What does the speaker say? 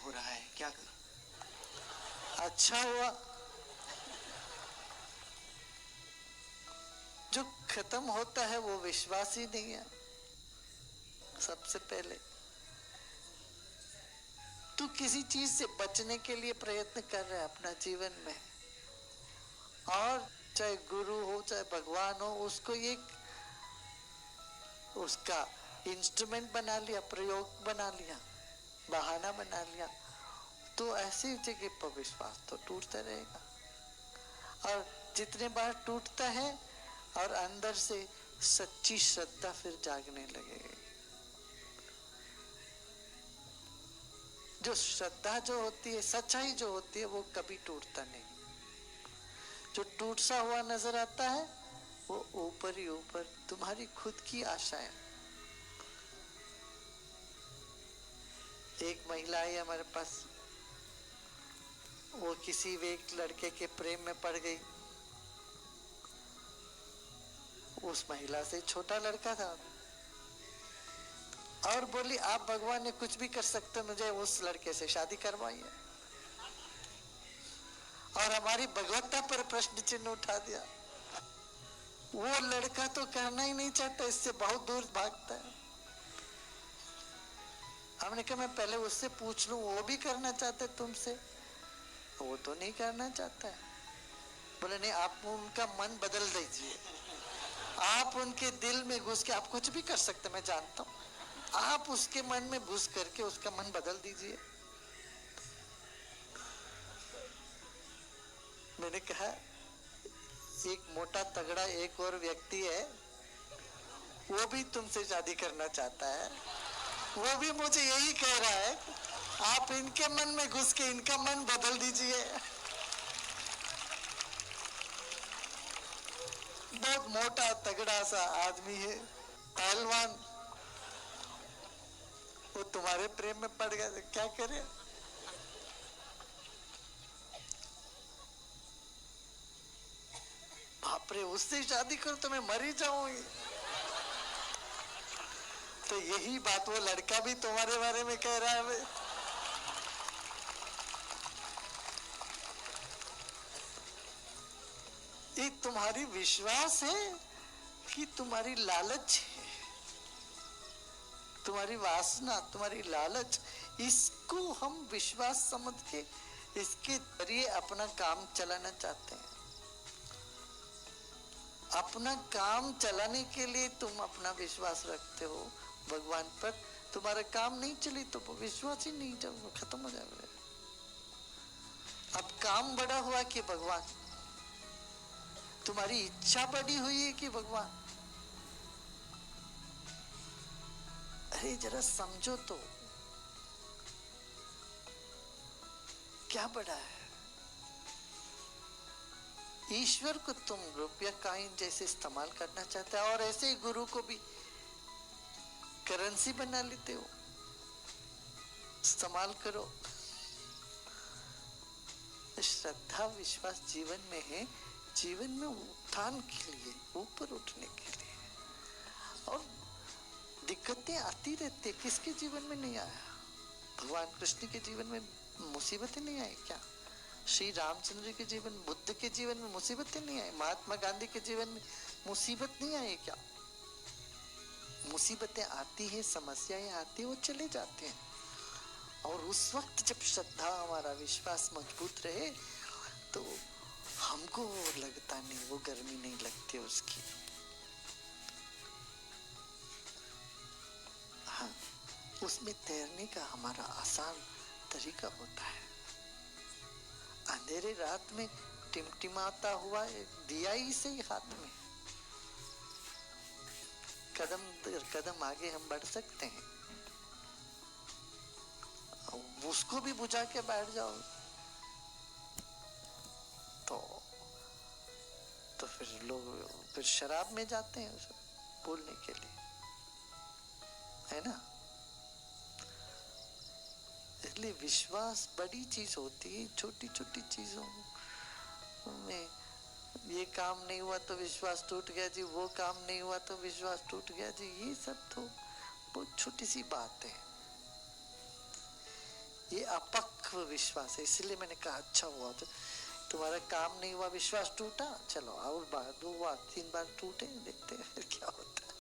हो रहा है, क्या करूं? अच्छा हुआ जो खत्म होता है वो विश्वास ही नहीं है। सबसे पहले तू किसी चीज से बचने के लिए प्रयत्न कर रहा है अपना जीवन में, और चाहे गुरु हो चाहे भगवान हो, उसको एक उसका इंस्ट्रूमेंट बना लिया, प्रयोग बना लिया, बहाना बना लिया, तो ऐसी जगह पर विश्वास तो टूटता रहेगा। और जितने बार टूटता है और अंदर से सच्ची श्रद्धा फिर जागने लगेगी। जो श्रद्धा जो होती है, सच्चाई जो होती है, वो कभी टूटता नहीं। जो टूट सा हुआ नजर आता है वो ऊपर ही ऊपर तुम्हारी खुद की आशाएं। एक महिला आई हमारे पास, वो किसी एक लड़के के प्रेम में पड़ गई। उस महिला से छोटा लड़का था और बोली आप भगवान ने कुछ भी कर सकते, मुझे उस लड़के से शादी करवाइए। और हमारी भगवत्ता पर प्रश्न चिन्ह उठा दिया। वो लड़का तो करना ही नहीं चाहता, इससे बहुत दूर भागता है। हमने कहा मैं पहले उससे पूछ लूं वो भी करना चाहते तुमसे। वो तो नहीं करना चाहता है। बोले नहीं, आप उनका मन बदल दीजिए, आप उनके दिल में घुस के, आप कुछ भी कर सकते मैं जानता हूं, आप उसके मन में घुस करके उसका मन बदल दीजिए। मैंने कहा एक मोटा तगड़ा एक और व्यक्ति है, वो भी तुमसे शादी करना चाहता है, वो भी मुझे यही कह रहा है आप इनके मन में घुस के इनका मन बदल दीजिए। बहुत मोटा तगड़ा सा आदमी है, पहलवान, वो तुम्हारे प्रेम में पड़ गया, क्या करे। बाप रे, उससे शादी करो तो मैं मर ही जाऊंगी। तो यही बात वो लड़का भी तुम्हारे बारे में कह रहा है। ये तुम्हारी विश्वास है कि तुम्हारी लालच है, तुम्हारी वासना, तुम्हारी लालच, इसको हम विश्वास समझ के इसके जरिए अपना काम चलाना चाहते हैं। अपना काम चलाने के लिए तुम अपना विश्वास रखते हो भगवान पर। तुम्हारा काम नहीं चली तो विश्वास ही नहीं, जब खत्म हो जाएगा। अब काम बड़ा हुआ कि भगवान, तुम्हारी इच्छा बड़ी हुई है कि भगवान। अरे जरा समझो तो, क्या बड़ा है। ईश्वर को तुम रुपया काइन जैसे इस्तेमाल करना चाहते हो, और ऐसे ही गुरु को भी करेंसी बना लेते हो। इस्तेमाल करो। श्रद्धा विश्वास जीवन में है, जीवन में उत्थान के लिए, ऊपर उठने के लिए। और दिक्कतें आती रहती है, किसके जीवन में नहीं आया। भगवान कृष्ण के जीवन में मुसीबतें नहीं आई क्या? श्री रामचंद्र के जीवन, बुद्ध के जीवन में मुसीबतें नहीं आई? महात्मा गांधी के जीवन में मुसीबत नहीं आई क्या? मुसीबतें आती है, समस्याएं आती है, वो चले जाते हैं। और उस वक्त जब श्रद्धा, हमारा विश्वास मजबूत रहे तो हमको लगता नहीं, वो गर्मी नहीं लगती उसकी। हाँ, उसमें तैरने का हमारा आसान तरीका होता है। अंधेरे रात में टिमटिमाता हुआ दिया ही सही हाथ में, कदम दर कदम आगे हम बढ़ सकते हैं। उसको भी बुझा के बैठ जाओ तो फिर लोग फिर शराब में जाते हैं उसे बोलने के लिए, है ना। इसलिए विश्वास बड़ी चीज होती है। छोटी छोटी चीजों में, ये काम नहीं हुआ तो विश्वास टूट गया जी, वो काम नहीं हुआ तो विश्वास टूट गया जी, ये सब तो बहुत छोटी सी बात है। ये अपक्व विश्वास है। इसलिए मैंने कहा अच्छा हुआ, तो तुम्हारा काम नहीं हुआ, विश्वास टूटा, चलो और बार 2 बार 3 बार टूटे, देखते हैं फिर क्या होता है।